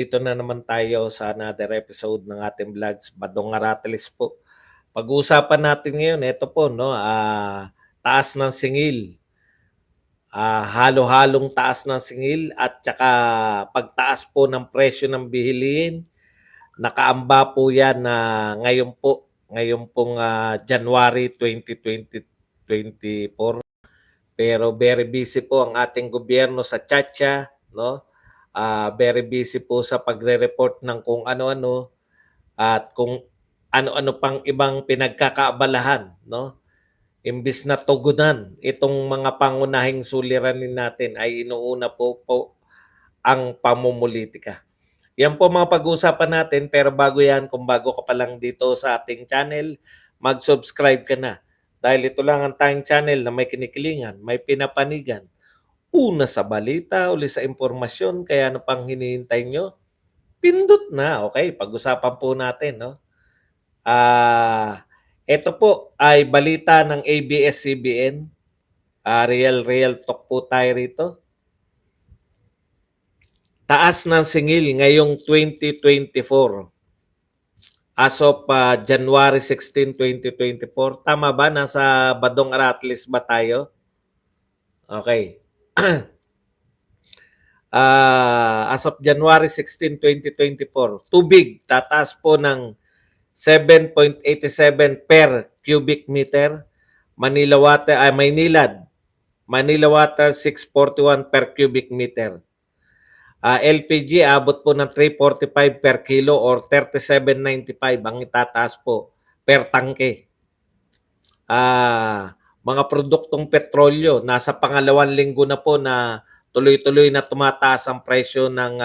Dito na naman tayo sa another episode ng ating vlogs, Badong Aratilis po. Pag-uusapan natin ngayon, ito po, no, taas ng singil. Halo-halong taas ng singil at saka pagtaas po ng presyo ng bilihin. Nakaamba po yan na ngayon pong January 2024. Pero very busy po ang ating gobyerno sa tiyatya, no? Very busy po sa pagre-report ng kung ano-ano at kung ano-ano pang ibang pinagkakaabalahan, no? Imbis na tugunan itong mga pangunahing suliranin natin ay inuuna po ang pamumulitika. Yan po mga pag-uusapan natin, pero bago yan, kung bago ka pa lang dito sa ating channel, mag-subscribe ka na. Dahil ito lang ang tayong channel na may kinikilingan, may pinapanigan. Una sa balita, uli sa impormasyon, kaya ano pang hinihintay nyo? Pindot na, okay? Pag-usapan po natin, no? Ito po ay balita ng ABS-CBN. Real talk po tayo rito. Taas ng singil ngayong 2024. As of January 16, 2024. Tama ba? Nasa Badong Aratilis ba tayo? Okay. As of January 16, 2024, tubig tataas po ng 7.87 per cubic meter. Manila water 641 per cubic meter. LPG abot po ng 345 per kilo or 37.95 ang itataas po per tangke. Mga produktong petrolyo, nasa pangalawang linggo na po na tuloy-tuloy na tumataas ang presyo ng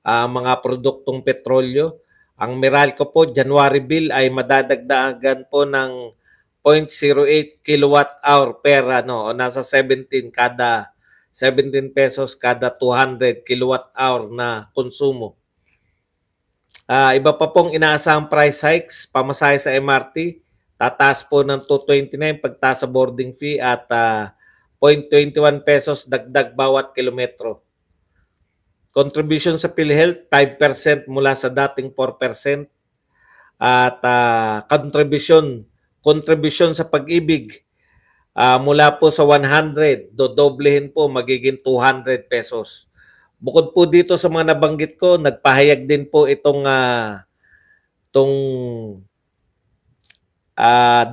mga produktong petrolyo. Ang Meralco po, January bill ay madadagdagan po ng 0.08 kilowatt hour per nasa 17 pesos kada 200 kilowatt hour na konsumo. Iba pa pong inaasahang price hikes, pamasahe sa MRT, tataas po ng 229 pagtaas sa boarding fee at 0.21 pesos dagdag bawat kilometro. Contribution sa PhilHealth, 5% mula sa dating 4%. At contribution sa pag-ibig, mula po sa 100, dodoblehin po, magiging 200 pesos. Bukod po dito sa mga nabanggit ko, nagpahayag din po itong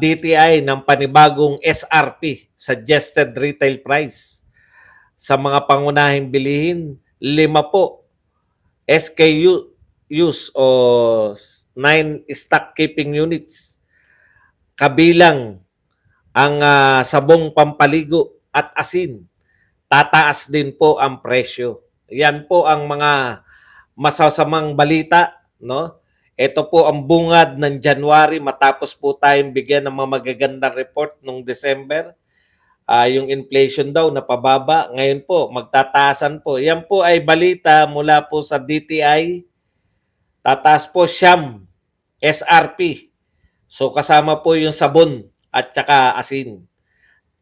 DTI ng panibagong SRP, Suggested Retail Price. Sa mga pangunahing bilihin, 5 po SKUs o 9 stock keeping units. Kabilang ang sabong pampaligo at asin. Tataas din po ang presyo. Yan po ang mga masasamang balita, no? Ito po ang bungad ng January matapos po tayong bigyan ng mga magagandang report nung December. Yung inflation daw napababa. Ngayon po, magtataasan po. Yan po ay balita mula po sa DTI. Tataas po siyam, SRP. So kasama po yung sabon at saka asin.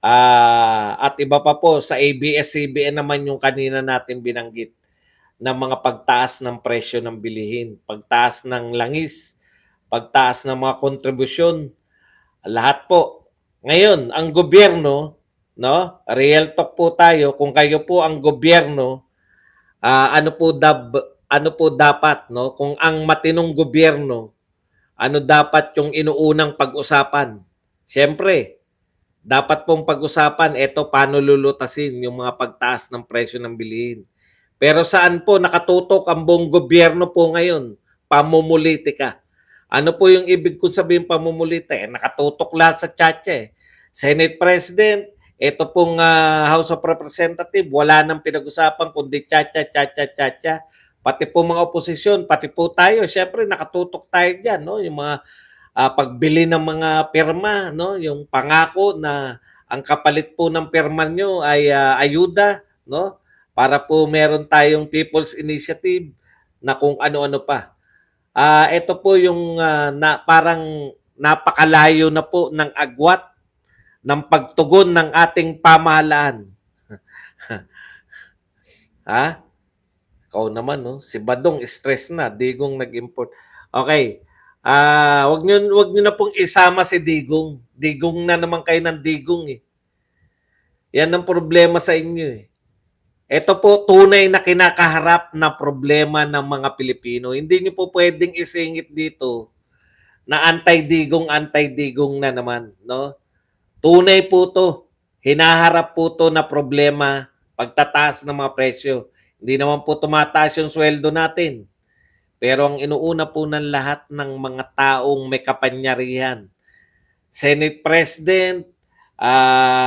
At iba pa po sa ABS-CBN naman yung kanina natin binanggit ng mga pagtaas ng presyo ng bilihin, pagtaas ng langis, pagtaas ng mga kontribusyon, lahat po. Ngayon, ang gobyerno, no? Real talk po tayo, kung kayo po ang gobyerno, ano po dapat, no? Kung ang matinong gobyerno, ano dapat yung inuunang pag-usapan? Siyempre, dapat pong pag-usapan ito paano lulutasin yung mga pagtaas ng presyo ng bilihin. Pero saan po nakatutok ang buong gobyerno po ngayon? Pamumulitika. Ano po yung ibig kong sabihin pamumulitika? Nakatutok lahat sa tiyatya. Senate President, ito pong House of Representatives, wala nang pinag-usapan kundi tiyatya. Pati po mga oposisyon, pati po tayo, syempre nakatutok tayo dyan, no? Yung mga pagbili ng mga pirma, no? Yung pangako na ang kapalit po ng pirma nyo ay ayuda, no? Para po meron tayong People's Initiative na kung ano-ano pa. Ito po yung parang napakalayo na po ng agwat ng pagtugon ng ating pamahalaan. Ikaw naman 'no, si Badong stress na, Digong nag-import. Okey, wag niyo na pong isama si Digong. Digong na naman kayo ng digong, eh. Yan ang problema sa inyo, eh. Ito po tunay na kinakaharap na problema ng mga Pilipino. Hindi niyo po puwedeng isingit dito na anti-digong na naman, 'no? Tunay po 'to. Hinaharap po 'to na problema, pagtataas ng mga presyo. Hindi naman po tumataas yung sweldo natin. Pero ang inuuna po ng lahat ng mga taong may kapangyarihan, Senate President,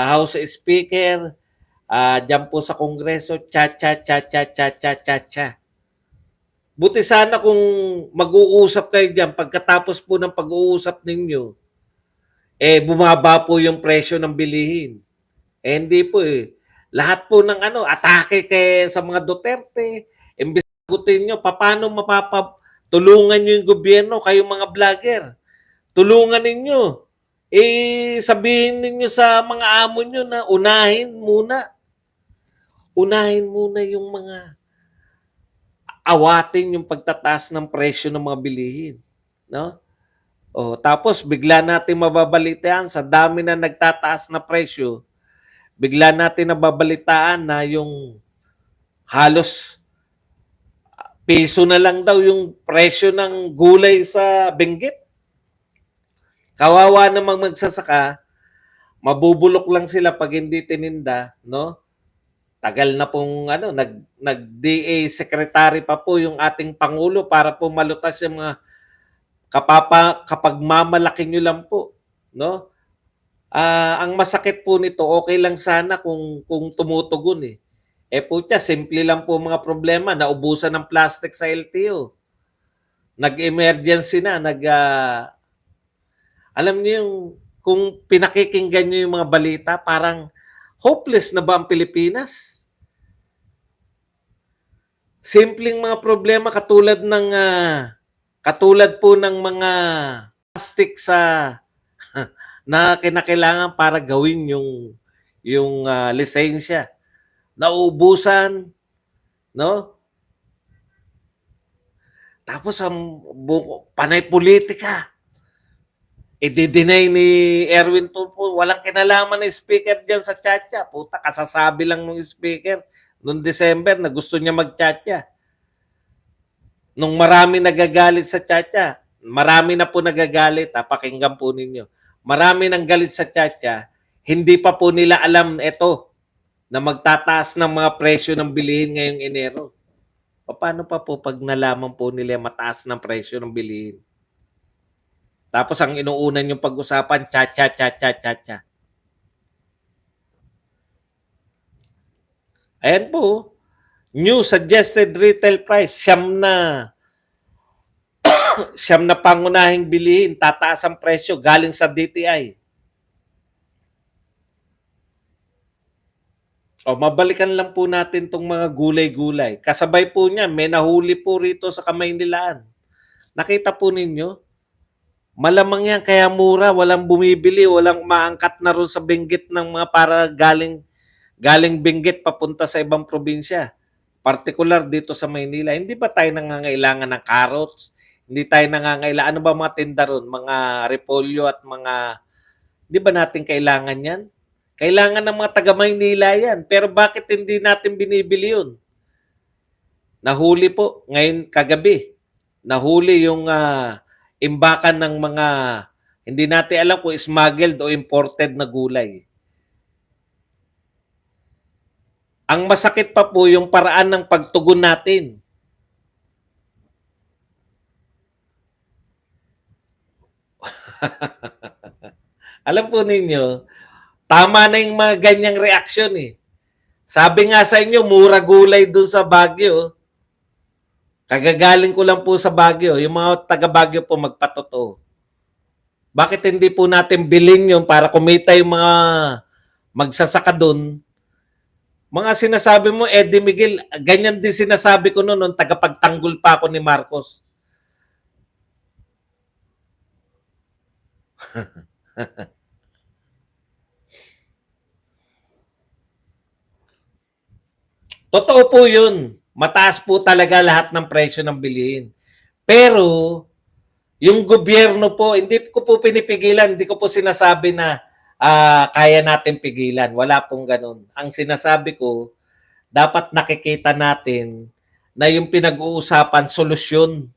House Speaker, diyan po sa Kongreso, cha-cha-cha-cha-cha-cha-cha-cha. Buti sana kung mag-uusap kayo diyan pagkatapos po ng pag-uusap ninyo, bumaba po yung presyo ng bilihin. Hindi po, eh. Lahat po ng atake sa mga Duterte, imbes na sagutin niyo papaano tulungan niyo yung gobyerno, kayong mga vlogger. Tulungan ninyo. Sabihin ninyo sa mga amo niyo na unahin muna yung mga awatin yung pagtataas ng presyo ng mga bilihin, no? Tapos bigla natin mababalitaan sa dami na nagtataas na presyo, bigla natin nababalitaan na yung halos piso na lang daw yung presyo ng gulay sa Benguet. Kawawa namang magsasaka, mabubulok lang sila pag hindi tininda, no? Tagal na pong nag-DA secretary pa po yung ating pangulo para po malutas yung mga kapag mamalaki nyo lang po, no? Ang masakit po nito, okay lang sana kung tumutugon, eh. Putya, simple lang po mga problema, naubusan ng plastic sa LTO. Nag-emergency na, alam niyo yung kung pinakikinggan niyo yung mga balita, parang hopeless na ba ang Pilipinas? Simpleng mga problema katulad po ng mga plastic na kinakailangan para gawin yung lisensya. Nauubusan, no? Tapos ang panay politika. I-deny ni Erwin Tulfo, walang kinalaman ng speaker diyan sa tiyatya. Puta, kasasabi lang ng speaker noong December na gusto niya mag-tiyatya. Nung marami nagagalit sa tiyatya, marami na po nagagalit, pakinggan po ninyo. Marami nang galit sa tiyatya, hindi pa po nila alam ito na magtataas ng mga presyo ng bilihin ngayong Enero. Paano pa po pag nalaman po nila mataas ng presyo ng bilihin? Tapos ang inuunan yung pag-usapan, cha-cha-cha-cha-cha-cha. Ayan po, new suggested retail price, siyam na pangunahing bilihin, tataas ang presyo galing sa DTI. Mabalikan lang po natin tong mga gulay-gulay. Kasabay po niya, may nahuli po rito sa Kamaynilaan. Nakita po ninyo? Malamang yan, kaya mura, walang bumibili, walang maangkat na ron sa Benguet ng mga para galing Benguet papunta sa ibang probinsya. Partikular dito sa Maynila. Hindi ba tayo nangangailangan ng carrots? Hindi tayo nangangailangan. Ano ba mga tinda ron? Mga repolyo at mga... Hindi ba natin kailangan yan? Kailangan ng mga taga Maynila yan. Pero bakit hindi natin binibili yun? Nahuli po ngayon kagabi. Nahuli yung imbakan ng mga hindi natin alam kung smuggled o imported na gulay. Ang masakit pa po yung paraan ng pagtugon natin. Alam po ninyo, tama na yung mga ganyang reaksyon eh. Sabi nga sa inyo, mura gulay dun sa Baguio. Kagagaling ko lang po sa Baguio. Yung mga taga Baguio po magpatotoo. Bakit hindi po natin bilhin yun para kumita yung mga magsasaka dun? Mga sinasabi mo, Eddie Miguel, ganyan din sinasabi ko noon tagapagtanggol pa ako ni Marcos. Totoo po yun. Mataas po talaga lahat ng presyo ng bilihin. Pero, yung gobyerno po, hindi ko po pinipigilan, hindi ko po sinasabi na kaya natin pigilan. Wala pong ganun. Ang sinasabi ko, dapat nakikita natin na yung pinag-uusapan, solusyon.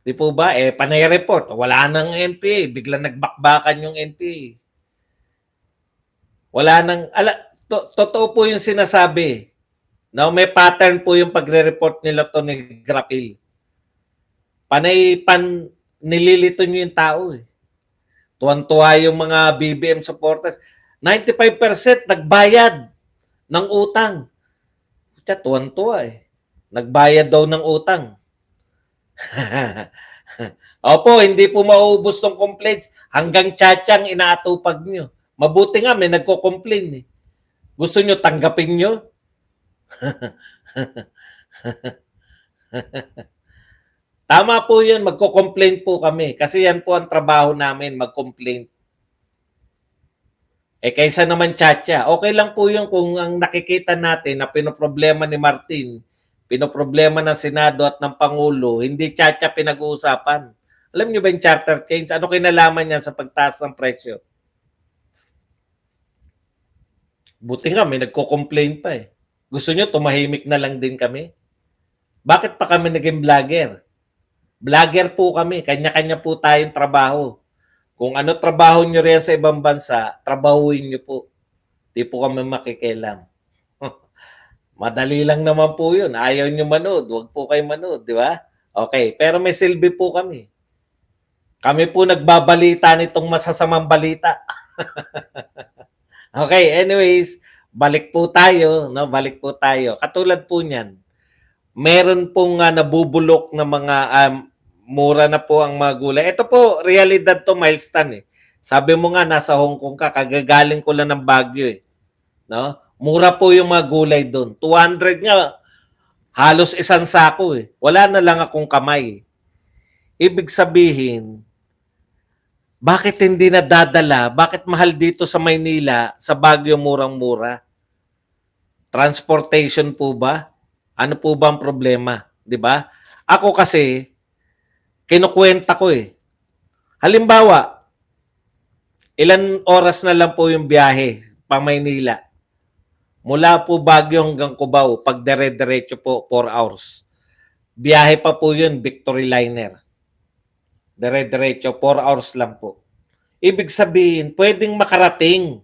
Di po ba? Panay report. Wala nang NPA. Biglang nagbakbakan yung NPA. Wala nang... totoo po yung sinasabi. No, may pattern po yung pagre-report nila to ni Grapil. Panay nililito nyo yung tao eh. Tuwan-tuwa yung mga BBM supporters. 95% nagbayad ng utang. Tuwan-tuwa eh. Nagbayad daw ng utang. Opo, hindi po mauubos ng complaints. Hanggang tsatsang inaatupag nyo. Mabuti nga may nagko-complain eh. Gusto nyo tanggapin nyo? Tama po yun, magko-complain po kami. Kasi yan po ang trabaho namin, mag-complain. Kaysa naman tsatsa. Okay lang po yun kung ang nakikita natin na pinoproblema ni Martin, pinoproblema ng Senado at ng Pangulo, hindi tsatsa pinag-uusapan. Alam nyo ba yung charter change? Ano kinalaman niya sa pagtaas ng presyo? Buti nga, may nagko-complain pa eh. Gusto nyo, tumahimik na lang din kami? Bakit pa kami naging vlogger? Vlogger po kami. Kanya-kanya po tayong trabaho. Kung ano trabaho nyo rin sa ibang bansa, trabahuin nyo po. Di po kami makikialam. Madali lang naman po yun. Ayaw nyo manood. Huwag po kayo manood, di ba? Okay. Pero may silbi po kami. Kami po nagbabalita nitong masasamang balita. Okay, anyways, balik po tayo, no? Balik po tayo. Katulad po niyan, meron pong nabubulok na mga mura na po ang mga gulay. Ito po, realidad to, milestone eh. Sabi mo nga, nasa Hong Kong ka, kagagaling ko lang ng Baguio eh. No? Mura po yung mga gulay doon. 200 nga, halos isang sako eh. Wala na lang akong kamay. Ibig sabihin, bakit hindi nadadala? Bakit mahal dito sa Maynila, sa Baguio murang-mura? Transportation po ba? Ano po ba ang problema? 'Di ba? Ako kasi, kinukuwenta ko eh. Halimbawa, ilan oras na lang po yung biyahe pa Maynila. Mula po Baguio hanggang Cubao, pag dire-diretso po, 4 hours. Biyahe pa po yun, Victory Liner. Dire-diretso, 4 hours lang po. Ibig sabihin, pwedeng makarating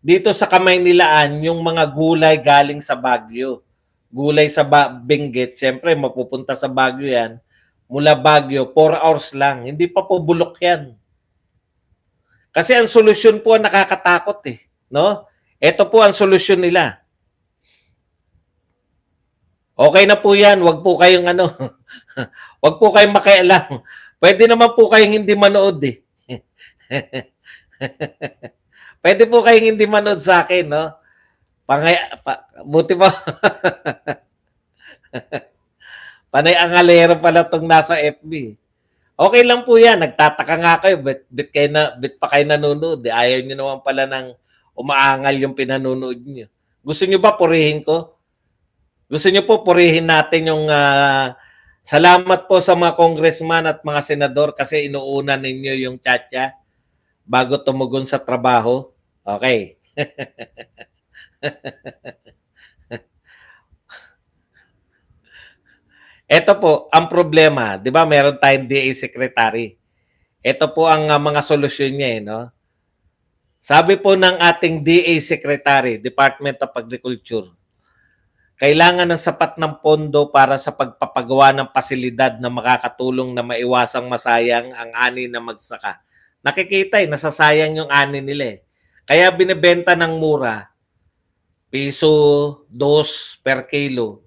dito sa Kamaynilaan yung mga gulay galing sa Baguio. Gulay sa Benguet, siyempre mapupunta sa Baguio yan. Mula Baguio, 4 hours lang. Hindi pa po bulok yan. Kasi ang solusyon po ang nakakatakot eh. No? Ito po ang solusyon nila. Okay na po yan. Huwag po kayong huwag po kayong makialam. Pwede naman po kayong hindi manood eh. Pwede po kayong hindi manood sa akin, no? Buti pa. Panay angalero pala tong nasa FB. Okay lang po yan. Nagtataka nga kayo. Bit pa kayo nanonood. Ayaw nyo naman pala ng umaangal yung pinanonood nyo. Gusto nyo ba purihin ko? Gusto nyo po purihin natin yung salamat po sa mga congressman at mga senador kasi inuuna ninyo yung tsatsa bago tumugon sa trabaho. Okay. Ito po ang problema, 'di ba? Meron tayong DA secretary. Ito po ang mga solusyon niya, no? Sabi po ng ating DA secretary, Department of Agriculture, kailangan ng sapat ng pondo para sa pagpapagawa ng pasilidad na makakatulong na maiwasang masayang ang ani na magsaka. Nakikita nasasayang yung ani nila eh. Kaya binebenta ng mura, piso, 2 per kilo.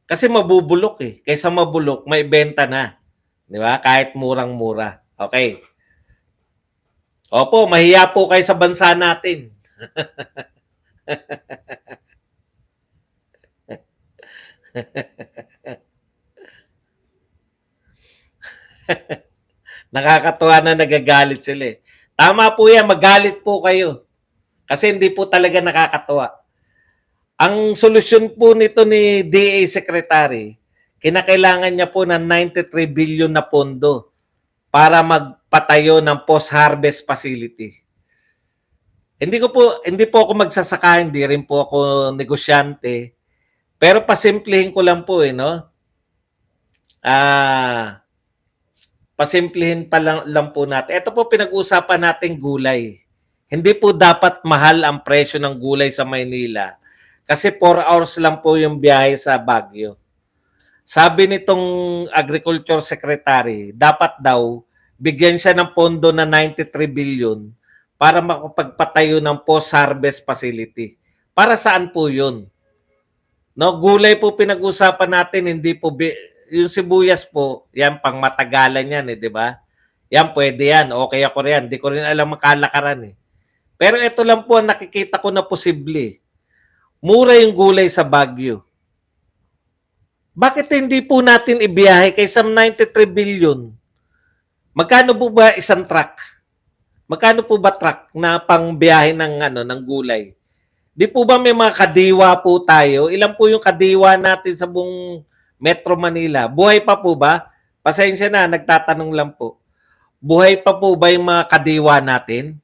Kasi mabubulok eh. Kaysa mabulok, may benta na. Di ba? Kahit murang-mura. Okay. Opo, mahiya po kayo sa bansa natin. Nakakatuwa na nagagalit sila eh. Tama po yan, magalit po kayo. Kasi hindi po talaga nakakatuwa. Ang solusyon po nito ni DA Secretary, kinakailangan niya po ng 93 billion na pondo para magpatayo ng post-harvest facility. Hindi po ako magsasaka, hindi rin po ako negosyante. Pero pasimplihin ko lang po no. Pasimplihin pa lang po natin. Ito po pinag-usapan nating gulay. Hindi po dapat mahal ang presyo ng gulay sa Maynila kasi 4 hours lang po yung biyahe sa Baguio. Sabi nitong Agriculture Secretary, dapat daw bigyan siya ng pondo na 93 billion para makapagpatayo ng post-harvest facility. Para saan po yun? No, gulay po pinag-usapan natin, hindi po yung sibuyas po, yan pang matagalan yan di ba? Yan pwede yan, okay ako riyan. Hindi ko rin alam makalakaran Pero ito lang po ang nakikita ko na posible. Mura yung gulay sa Baguio. Bakit hindi po natin ibiyahe kaysa 93 billion? Magkano po ba isang truck? Magkano po ba truck na pangbiyahe ng gulay? Di po ba may mga kadiwa po tayo? Ilan po yung kadiwa natin sa buong Metro Manila? Buhay pa po ba? Pasensya na, nagtatanong lang po. Buhay pa po ba yung mga kadiwa natin?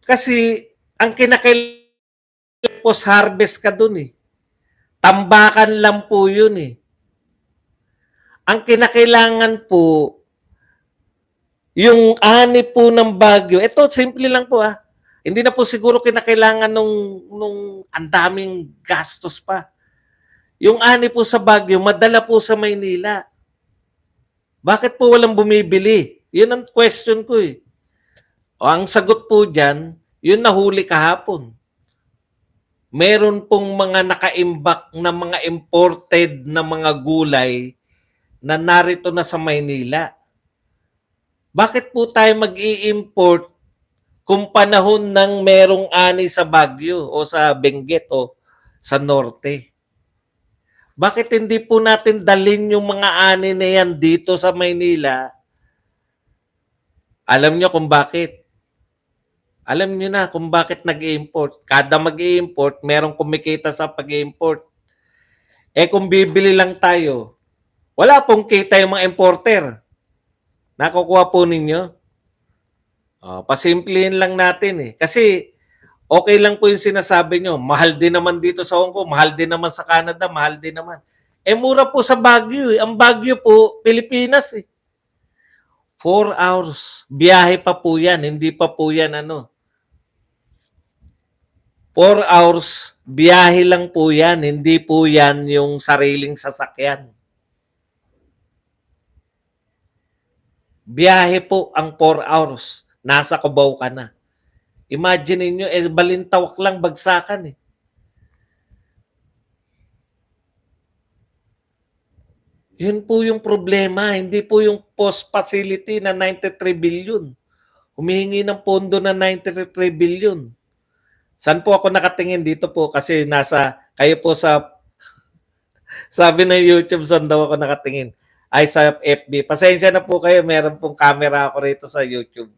Kasi ang kinakailangan post-harvest ka dun Tambakan lang po yun Ang kinakailangan po yung ani po ng Baguio. Ito, simple lang po Hindi na po siguro kinakailangan nung ang daming gastos pa. Yung ani po sa Baguio, madala po sa Maynila. Bakit po walang bumibili? Yun ang question ko O ang sagot po dyan, yun nahuli kahapon. Meron pong mga nakaimbak na mga imported na mga gulay na narito na sa Maynila. Bakit po tayo mag-i-import kung panahon ng merong ani sa Baguio o sa Benguet o sa Norte? Bakit hindi po natin dalhin yung mga ani na yan dito sa Maynila? Alam nyo kung bakit? Alam nyo na kung bakit nag-i-import. Kada mag-i-import, merong kumikita sa pag-i-import. Kung bibili lang tayo, wala pong kita yung mga importer. Nakukuha po ninyo? Pasimplihin lang natin Kasi okay lang po yung sinasabi nyo. Mahal din naman dito sa Hong Kong, mahal din naman sa Canada, mahal din naman. Mura po sa Baguio Ang Baguio po, Pilipinas 4 hours. Biyahe pa po yan. Hindi pa po yan 4 hours, biyahe lang po yan. Hindi po yan yung sariling sasakyan. Biyahe po ang 4 hours. Nasa Cubao ka na. Imagine niyo balintawak lang bagsakan Yun po yung problema. Hindi po yung post facility na 93 billion. Humihingi ng pondo na 93 billion. Saan po ako nakatingin dito po? Kasi kayo po sabi ng YouTube, saan daw ako nakatingin? Ay, sa FB. Pasensya na po kayo, meron pong camera ako rito sa YouTube.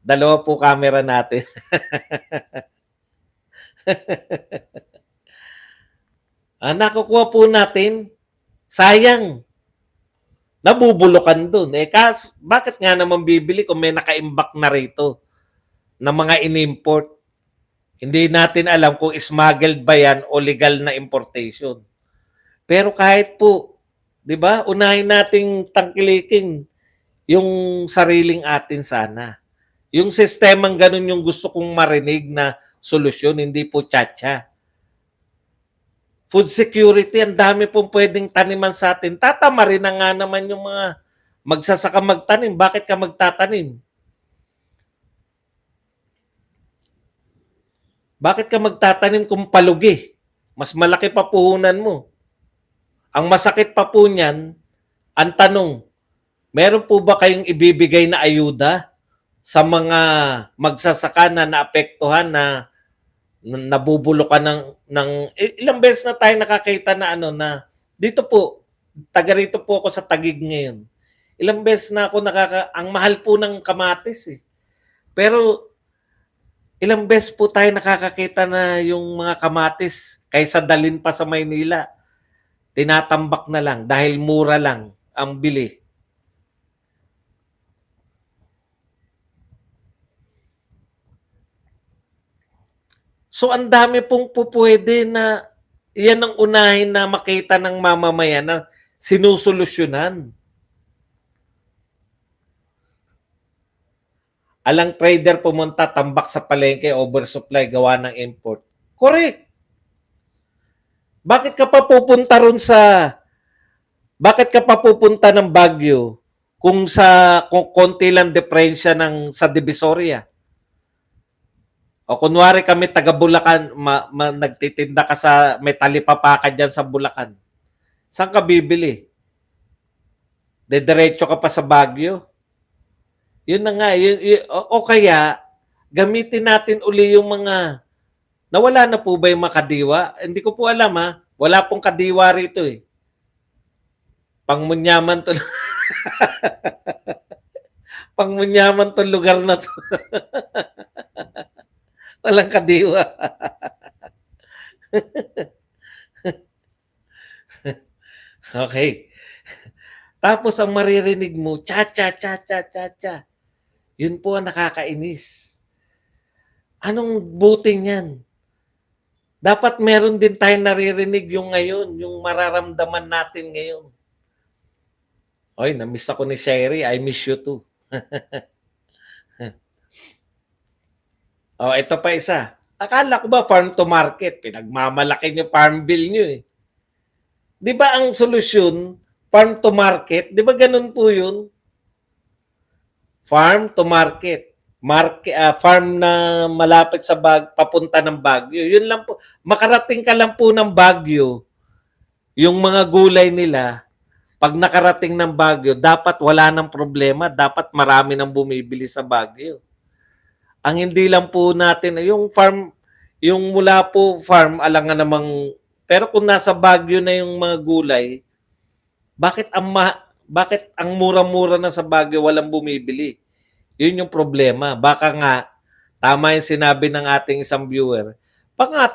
2 po camera natin. Nakukuha po natin. Sayang. Nabubulukan dun. Bakit nga naman bibili kung may nakaimbak na rito na mga in-import? Hindi natin alam kung smuggled ba yan o legal na importation. Pero kahit po, di ba, unahin nating tangkilikin yung sariling atin sana. Yung sistemang ganun yung gusto kong marinig na solusyon, hindi po tsa-tsa. Food security, ang dami pong pwedeng taniman sa atin. Tatama rin na nga naman yung mga magsasaka magtanim. Bakit ka magtatanim? Bakit ka magtatanim kung palugi? Mas malaki pa puhunan mo. Ang masakit pa po niyan, ang tanong, meron po ba kayong ibibigay na ayuda sa mga magsasaka na naapektuhan na nabubulukan ng ilang beses na tayo nakakita na na dito po, taga rito po ako sa Taguig ngayon. Ilang beses na ako ang mahal po ng kamatis Pero Ilang beses po tayo nakakakita na yung mga kamatis kaysa dalhin pa sa Maynila, tinatambak na lang dahil mura lang ang bili. So ang dami pong pupuwede na yan ang unahin na makita ng mamamayan na sinusolusyunan. Alang trader pumunta, tambak sa palengke, oversupply, gawa ng import. Correct. Bakit ka pa pupunta ron sa, bakit ka pa pupunta ng Baguio kung konti lang diferensya ng sa Divisoria? O kunwari kami taga Bulacan, nagtitinda ka sa may talipapa ka dyan sa Bulacan. Saan ka bibili? Dediretso ka pa sa Baguio? Yun na nga. O kaya, gamitin natin uli yung mga, nawala na po ba yung makadiwa? Hindi ko po alam ha. Wala pong kadiwa rito eh. Pangmunyaman to. Pangmunyaman to lugar na to. Walang kadiwa. Okay. Tapos ang maririnig mo, cha-cha-cha-cha-cha-cha. Yun po ang nakakainis. Anong buting yan? Dapat meron din tayong naririnig yung ngayon, yung mararamdaman natin ngayon. Oy, na-miss ako ni Sherry. I miss you too. Oh, ito pa isa. Akala ko ba farm to market? Pinagmamalaki niyo farm bill niyo eh. Di ba ang solusyon, farm to market? Di ba ganun po yun? Farm to market. Farm na malapit sa papunta ng Baguio. Yun lang po. Makarating ka lang po ng Baguio, yung mga gulay nila, pag nakarating ng Baguio, dapat wala ng problema. Dapat marami nang bumibili sa Baguio. Ang hindi lang po natin, yung farm, yung mula po farm, alangan namang, pero kung nasa Baguio na yung mga gulay, bakit ang mura-mura na sa Baguio walang bumibili? Yun yung problema. Baka nga, tama yung sinabi ng ating isang viewer, baka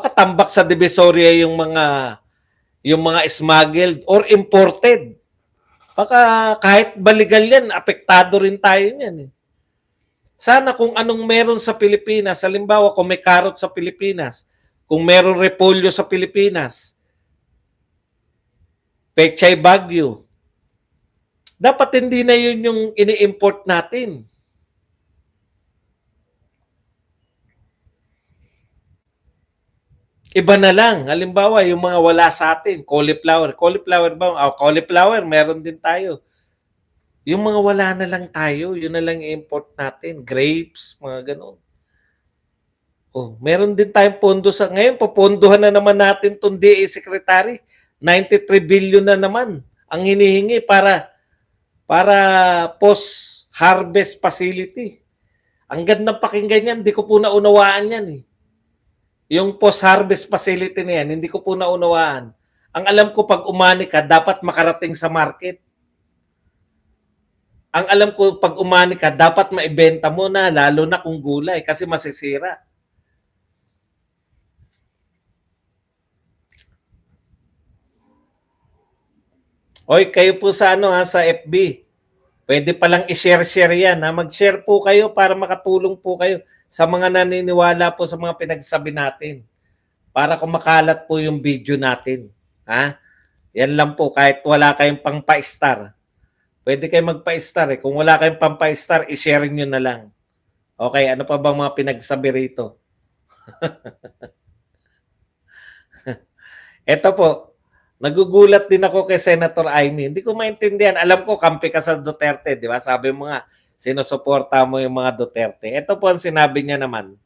tambak sa Divisoria yung mga smuggled or imported. Baka kahit baligal yan, apektado rin tayo niyan eh. Sana kung anong meron sa Pilipinas, halimbawa kung may carrot sa Pilipinas, kung meron repolyo sa Pilipinas, pechay Baguio, dapat hindi na yun yung ini-import natin. Iba na lang. Halimbawa, yung mga wala sa atin, cauliflower. Cauliflower ba? Cauliflower, meron din tayo. Yung mga wala na lang tayo, yun na lang import natin. Grapes, mga ganun. Oh, meron din tayong pondo sa ngayon. Popondohan na naman natin itong DA Secretary. 93 billion na naman ang hinihingi para post-harvest facility. Ang gandang pakinggan yan, hindi ko po naunawaan yan eh. Yung post-harvest facility na yan, hindi ko po naunawaan. Ang alam ko, pag umani ka, dapat makarating sa market. Ang alam ko, pag umani ka, dapat maibenta mo na, lalo na kung gulay, kasi masisira. Oy, kayo po sa sa FB. Pwede palang i-share yan. Mag-share po kayo para makatulong po kayo sa mga naniniwala po sa mga pinagsabi natin. Para kumakalat po yung video natin. Ha? Yan lang po, kahit wala kayong pang-pa-star. Pwede kayo magpa-star eh. Kung wala kayong pang-pa-star, i-share nyo na lang. Okay, ano pa bang mga pinagsabi rito? Ito po, nagugulat din ako kay Senator Amy. Hindi ko maintindihan. Alam ko, kampi ka sa Duterte, di ba? Sabi mo nga, sinusuporta mo yung mga Duterte. Ito po ang sinabi niya naman.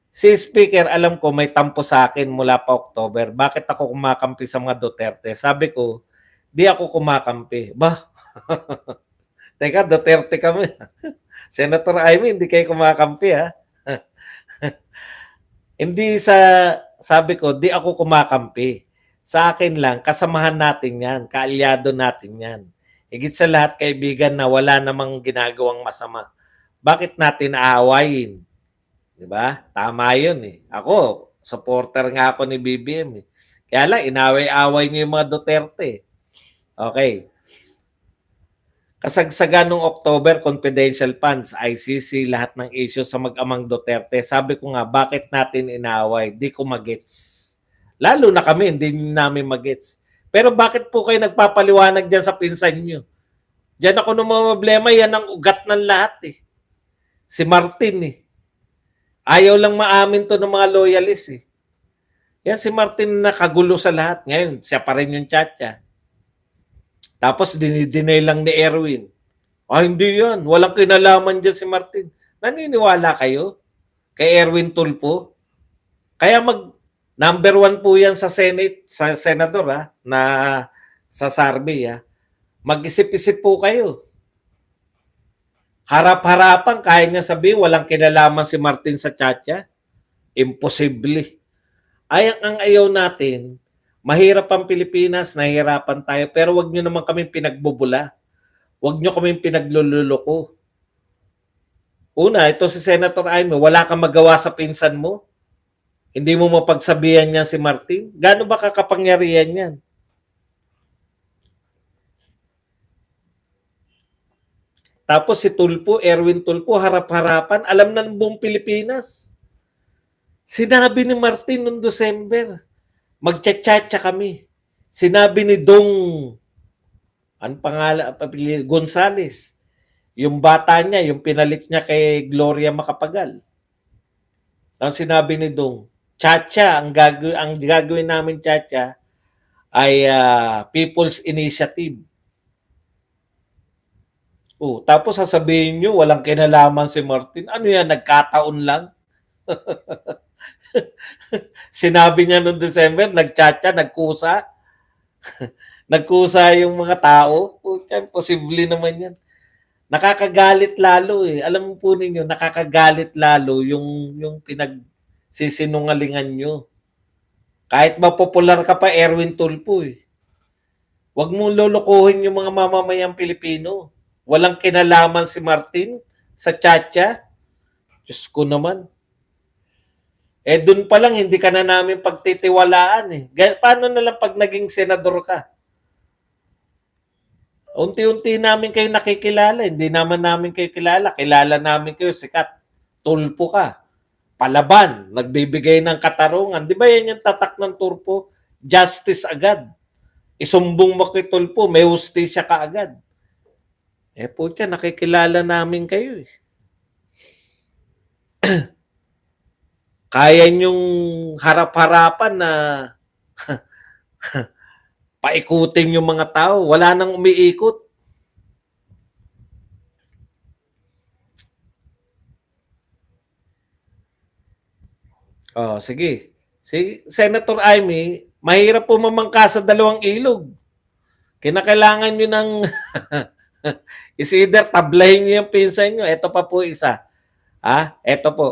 Si Speaker, alam ko may tampo sa akin mula pa October. Bakit ako kumakampi sa mga Duterte? Sabi ko, di ako kumakampi. Ba? Teka, Duterte kami. Senator Amy, hindi kayo kumakampi ha? Hindi sabi ko, di ako kumakampi. Sa akin lang, kasamahan natin yan, kaalyado natin yan. Higit sa lahat, kaibigan na wala namang ginagawang masama. Bakit natin aawayin? 'Di ba? Tama 'yun eh. Ako, supporter nga ako ni BBM eh. Kaya lang inaway-away niyo yung mga Duterte. Okay. Kasagsagan nung October, confidential funds, ICC, lahat ng issue sa mag-amang Duterte. Sabi ko nga, bakit natin inaway? Di ko magets. Lalo na kami, hindi namin magets. Pero bakit po kayo nagpapaliwanag dyan sa pinsan nyo? Diyan ako ng mga problema, yan ang ugat ng lahat eh. Si Martin eh. Ayaw lang maamin to ng mga loyalists eh. Yan si Martin nakagulo sa lahat. Ngayon, siya pa rin yung Chacha. Tapos dinidinay lang ni Erwin. Hindi yan. Walang kinalaman dyan si Martin. Naniniwala kayo kay Erwin Tulfo? Kaya number 1 po yan sa Senate, sa Senador na sa survey Mag-isip-isip po kayo. Harap-harapan, kaya niya sabihin, walang kinalaman si Martin sa Chacha? Imposible. Ang ayaw natin, mahirap ang Pilipinas, nahihirapan tayo, pero wag nyo naman kami pinagbubula. Wag nyo kami pinaglululoko. Una, ito si Senator Aimee, wala kang magawa sa pinsan mo. Hindi mo mapagsabihan niya si Martin. Gaano ba kakapangyarihan yan? Tapos si Tulfo, Erwin Tulfo, harap-harapan, alam na ng buong Pilipinas. Sinabi ni Martin noong December, magchat-chatcha kami. Sinabi ni Dong, Gonzales, yung bata niya, yung pinalit niya kay Gloria Macapagal. Ang sinabi ni Dong, Chacha, ang gagawin namin Chacha ay People's Initiative. Tapos sasabihin nyo, walang kinalaman si Martin. Ano yan, nagkataon lang? Sinabi niya noong December, nagchatcha, nagkusa. Nagkusa yung mga tao. Posible naman yan. Nakakagalit lalo eh. Alam mo po ninyo, nakakagalit lalo yung pinagsisinungalingan nyo. Kahit mapopular ka pa, Erwin Tulfo eh. Huwag mo lolokohin yung mga mamamayang Pilipino. Walang kinalaman si Martin sa Chacha. Diyos ko naman. Dun pa lang, hindi ka na namin pagtitiwalaan eh. Paano na lang pag naging senador ka? Unti-unti namin kayo nakikilala. Hindi namin kayo kilala. Kilala namin kayo, sikat. Tulpo ka. Palaban. Nagbibigay ng katarungan. Di ba yan yung tatak ng Tulpo? Justice agad. Isumbong mo kay Tulpo, may hustisya ka agad. Putya, nakikilala namin kayo eh. Kaya nyong harap-harapan na paikutin yung mga tao. Wala nang umiikot. Sige. Si Senator Aimee, mahirap po mamangka sa dalawang ilog. Kinakailangan nyo ng is either tablahin nyo yung pinsan nyo. Ito pa po isa. Ito po.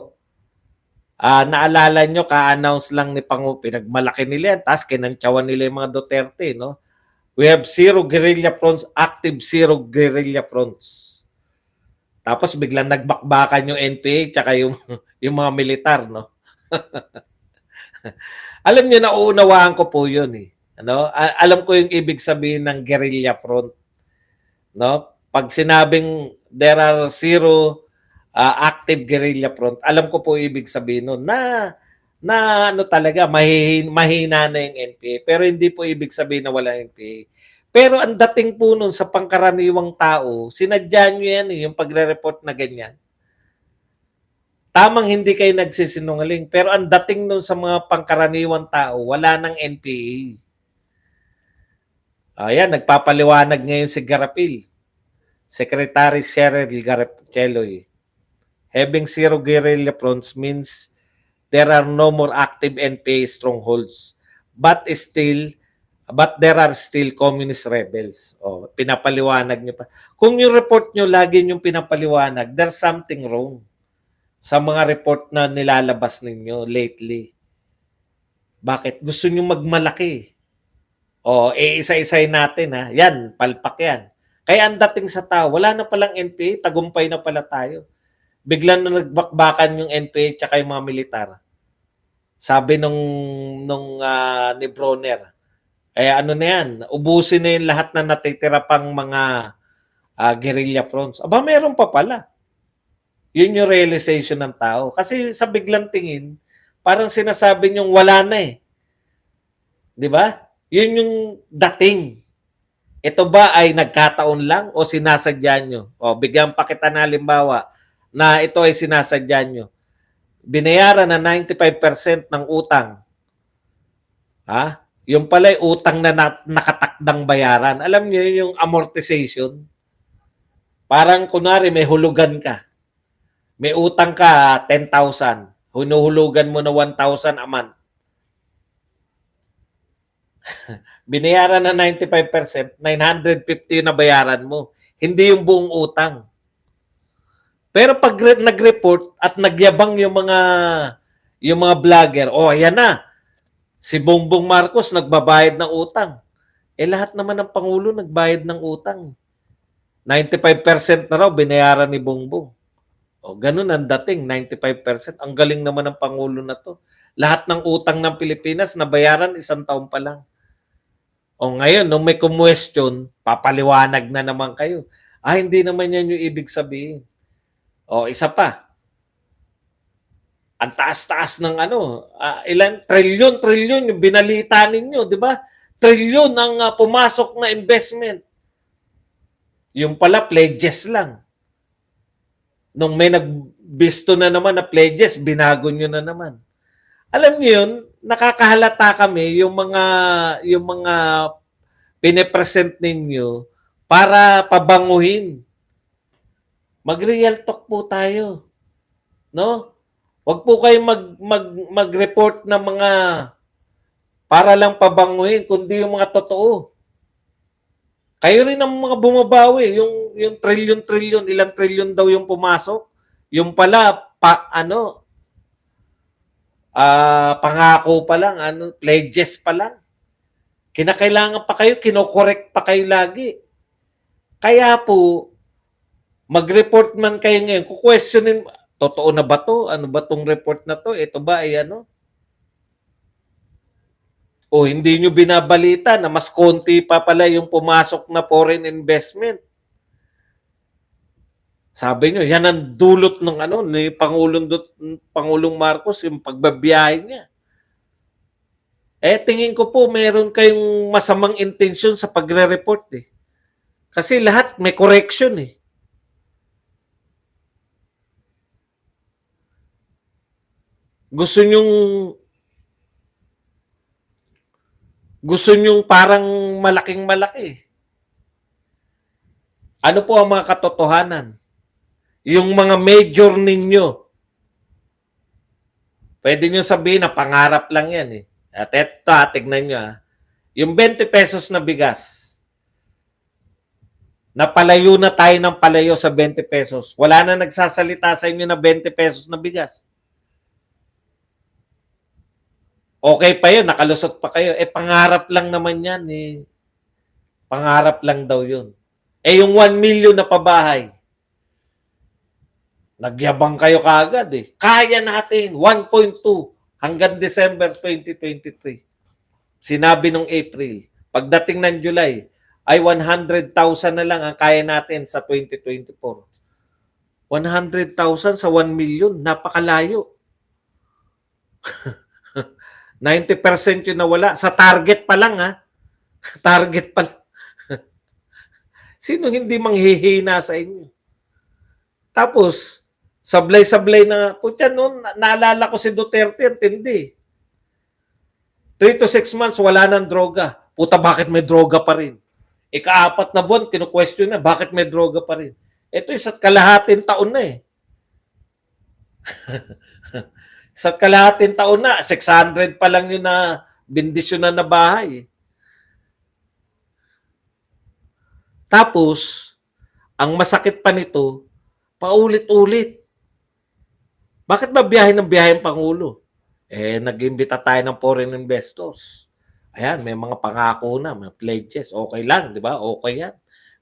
Naalala nyo, ka-announce lang ni Pangulo, pinagmalaki nila yan, tapos kinantsawan nila yung mga Duterte, no? We have zero guerrilla fronts, active zero guerrilla fronts. Tapos biglang nagbakbakan yung NPA tsaka yung mga militar, no? Alam niyo, nauunawaan ko po yun eh. Ano? Alam ko yung ibig sabihin ng guerrilla front. No? Pag sinabing there are zero active guerrilla front, alam ko po ibig sabihin nun na ano talaga, mahina na yung NPA. Pero hindi po ibig sabihin na wala NPA. Pero ang dating po nun sa pangkaraniwang tao, sinadya nyo yan yung pagre-report na ganyan. Tamang hindi kayo nagsisinungaling. Pero ang dating nun sa mga pangkaraniwang tao, wala nang NPA. Ayan, nagpapaliwanag ngayon si Garapil. Secretary Cheryl Garapcheloy. Having zero guerrilla fronts means there are no more active NPA strongholds. But there are still communist rebels. Pinapaliwanag nyo pa. Kung yung report nyo lagi yung pinapaliwanag, there's something wrong sa mga report na nilalabas ninyo lately. Bakit? Gusto nyo magmalaki. Isa-isay natin Yan, palpak yan. Kaya ang dating sa tao, wala na palang NPA, tagumpay na pala tayo. biglang na nagbakbakan yung NPA tsaka yung mga militar. Sabi ni Bronner, ano na yan, ubusin na yung lahat na natitira pang mga guerrilla fronts. Aba, meron pa pala. Yun yung realization ng tao. Kasi sa biglang tingin, parang sinasabi niyong wala na eh. Di ba? Yun yung dating. Ito ba ay nagkataon lang o sinasadya nyo? O, bigyan pa kita na halimbawa na ito ay sinasadya nyo. Binayaran na 95% ng utang. Ha? Yung pala ay utang na nakatakdang bayaran. Alam niyo yung amortization? Parang kunwari may hulugan ka. May utang ka 10,000. Hinuhulugan mo na 1,000 a month. Binayaran na 95%, 950 na bayaran mo. Hindi yung buong utang. Pero pag nag-report at nagyabang yung mga vlogger, ayan na. Si Bongbong Marcos nagbabayad ng utang. Lahat naman ng pangulo nagbayad ng utang. 95% na raw binayaran ni Bongbong. Ganun ang dating, 95%. Ang galing naman ng pangulo na to. Lahat ng utang ng Pilipinas nabayaran 1 taon pa lang. Ngayon, nung may kumwestiyon, papaliwanag na naman kayo. Hindi naman yan yung ibig sabihin. Isa pa. Ang taas-taas ng ilan trilyon yung binalita ninyo, di ba? Trilyon ang pumasok na investment. Yung pala pledges lang. Nung may nagbisto na naman na pledges, binago nyo na naman. Alam niyo yun, nakakahalata kami yung mga pine-present ninyo para pabanguhin. Mag-real talk po tayo. No? Huwag po kayo mag-report ng mga para lang pabanguhin, kundi yung mga totoo. Kayo rin ang mga bumabawi, yung trilyon-trilyon, ilang trilyon daw yung pumasok. Yung pala pangako pa lang, pledges pa lang. Kinakailangan pa kayo, kinokorek pa kayo lagi. Kaya po, mag-report man kayo ngayon, kukwestiyonin, totoo na ba to? Ano ba tong report na to? Ito ba ay O hindi nyo binabalita na mas konti pa pala yung pumasok na foreign investment. Sabi nyo, yan ang dulot ng ni Pangulong Marcos, yung pagbabiyahe niya. Tingin ko po meron kayong masamang intensyon sa pagre-report eh. Kasi lahat may correction eh. Gusto nyong parang malaking malaki. Ano po ang mga katotohanan? Yung mga major ninyo, pwede nyo sabihin na pangarap lang yan eh. At eto, tignan nyo yung 20 pesos na bigas, napalayo na tayo ng palayo sa 20 pesos. Wala na nagsasalita sa inyo na 20 pesos na bigas. Okay pa yun, nakalusot pa kayo. Pangarap lang naman yan eh. Pangarap lang daw yun. Yung 1 million na pabahay, nagyabang kayo kaagad eh. Kaya natin, 1.2 hanggang December 2023. Sinabi nung April. Pagdating ng July, ay 100,000 na lang ang kaya natin sa 2024. 100,000 sa 1 million, napakalayo. 90% yun nawala. Sa target pa lang Target pa lang. Sino hindi manghihina sa inyo? Tapos, sablay-sablay na, putya noon, naalala ko si Duterte, hindi. 3 to 6 months, wala nang droga. Puta, bakit may droga pa rin? Ika-4 na buwan, kinu-question na, bakit may droga pa rin? Ito isa't kalahating taon na eh. Sa kalahating taon na, 600 pa lang yun na bindisyonan na bahay. Tapos, ang masakit pa nito, paulit-ulit. Bakit ba biyahe ng biyahe ang Pangulo? Nag-imbita tayo ng foreign investors. Ayan, may mga pangako na, may pledges. Okay lang, di ba? Okay yan.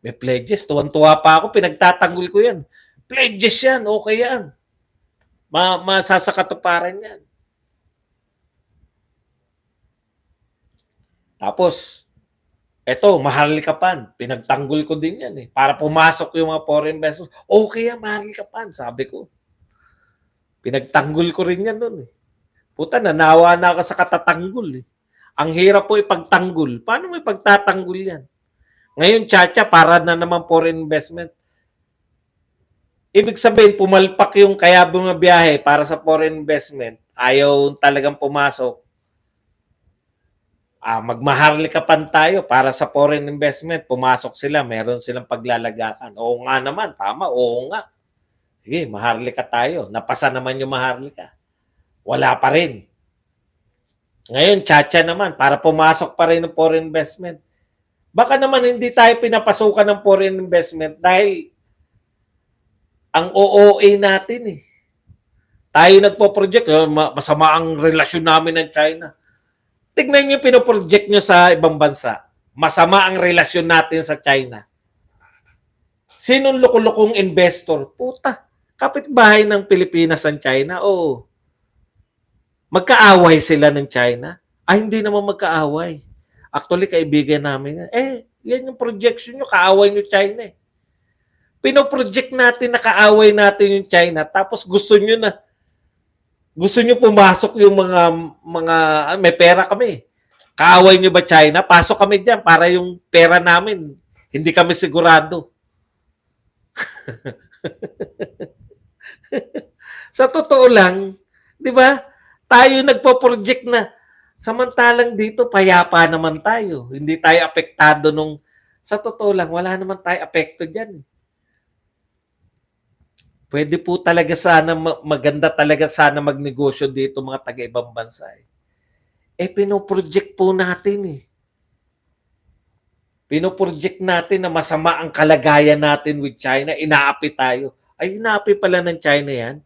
May pledges. Tuwan-tuwa pa ako, pinagtatanggol ko yan. Pledges yan, okay yan. Masasakatuparan yan. Tapos, eto, Maharlikapan. Pinagtanggol ko din yan eh. Para pumasok yung mga foreign investors. Okay yan, Maharlikapan, sabi ko. Pinagtanggol ko rin yan nun eh. Puta, nanawa na ako sa katatanggol eh. Ang hirap po ipagtanggol. Paano mo ipagtatanggol yan? Ngayon, Chacha, para na naman foreign investment. Ibig sabihin, pumalpak yung kaya bumabiyahe para sa foreign investment. Ayaw talagang pumasok. Magmaharlikapan tayo para sa foreign investment. Pumasok sila, meron silang paglalagakan. Oo nga naman, tama, oo nga. Sige, maharlika tayo. Napasa naman yung maharlika. Wala pa rin. Ngayon, Chacha naman, para pumasok pa rin ng foreign investment. Baka naman hindi tayo pinapasukan ng foreign investment dahil ang OOA natin eh. Tayo nagpo-project, masama ang relasyon namin ng China. Tignan niyo pinoproject niyo sa ibang bansa. Masama ang relasyon natin sa China. Sinong loko-lokong investor? Puta, kapitbahay ng Pilipinas ang China. Oo. Magkaaway sila ng China? Hindi naman magkaaway. Actually, kaibigan namin. Yan yung projection nyo. Kaaway nyo China eh. Pinoproject natin na kaaway natin yung China. Tapos gusto nyo pumasok yung mga may pera kami. Kaaway nyo ba China? Pasok kami diyan para yung pera namin hindi kami sigurado. Sa totoo lang, 'di ba? Tayo nagpo-project na samantalang dito payapa naman tayo. Hindi tayo apektado nung sa totoo lang wala naman tayo apekto diyan. Pwede po talaga sana, maganda talaga sana magnegosyo dito mga taga-ibang bansa eh. Pinoproject po natin eh. Pinoproject natin na masama ang kalagayan natin with China. Inaapi tayo. Inaapi pala ng China yan.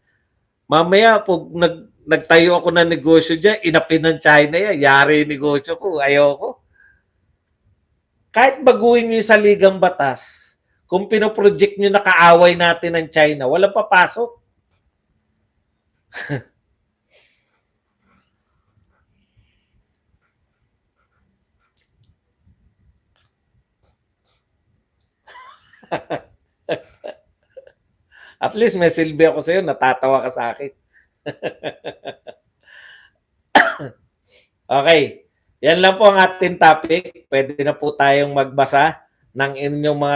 Mamaya, pag nagtayo ako ng negosyo dyan, inapi ng China yan. Yari yung negosyo ko. Ayoko. Kahit baguhin nyo yung saligang batas, kung pinoproject nyo na kaaway natin ng China, walang papasok. At least may silbi ako sa'yo, natatawa ka sa akin. Okay. Yan lang po ang ating topic. Pwede na po tayong magbasa ng inyong mga